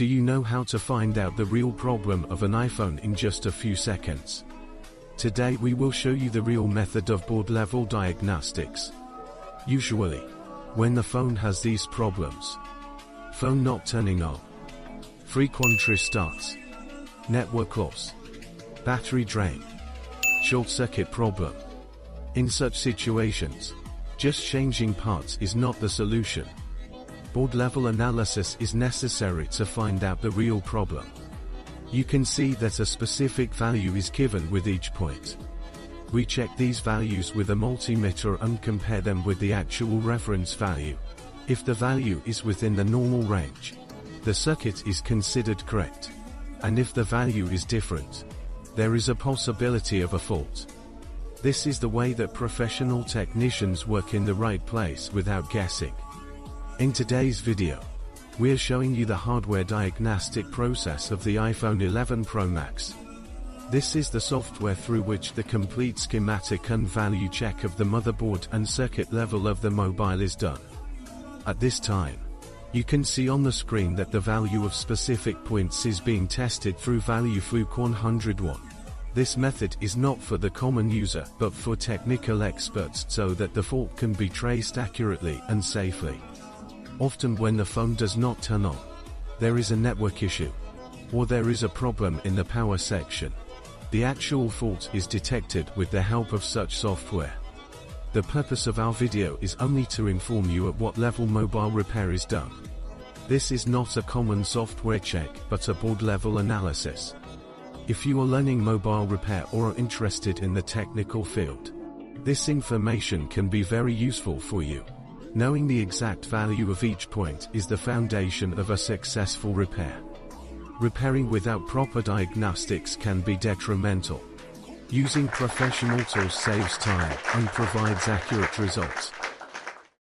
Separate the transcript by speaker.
Speaker 1: Do you know how to find out the real problem of an iPhone in just a few seconds? Today we will show you the real method of board level diagnostics. Usually, when the phone has these problems: phone not turning on, frequent restarts, network loss, battery drain, short circuit problem. In such situations, just changing parts is not the solution. Board level analysis is necessary to find out the real problem. You can see that a specific value is given with each point. We check these values with a multimeter and compare them with the actual reference value. If the value is within the normal range, the circuit is considered correct. And if the value is different, there is a possibility of a fault. This is the way that professional technicians work in the right place without guessing. In today's video, we're showing you the hardware diagnostic process of the iPhone 11 Pro Max. This is the software through which the complete schematic and value check of the motherboard and circuit level of the mobile is done. At this time, you can see on the screen that the value of specific points is being tested through value Fluke 101. This method is not for the common user but for technical experts so that the fault can be traced accurately and safely. Often when the phone does not turn on, there is a network issue, or there is a problem in the power section. The actual fault is detected with the help of such software. The purpose of our video is only to inform you at what level mobile repair is done. This is not a common software check but a board level analysis. If you are learning mobile repair or are interested in the technical field, this information can be very useful for you. Knowing the exact value of each point is the foundation of a successful repair. Repairing without proper diagnostics can be detrimental. Using professional tools saves time and provides accurate results.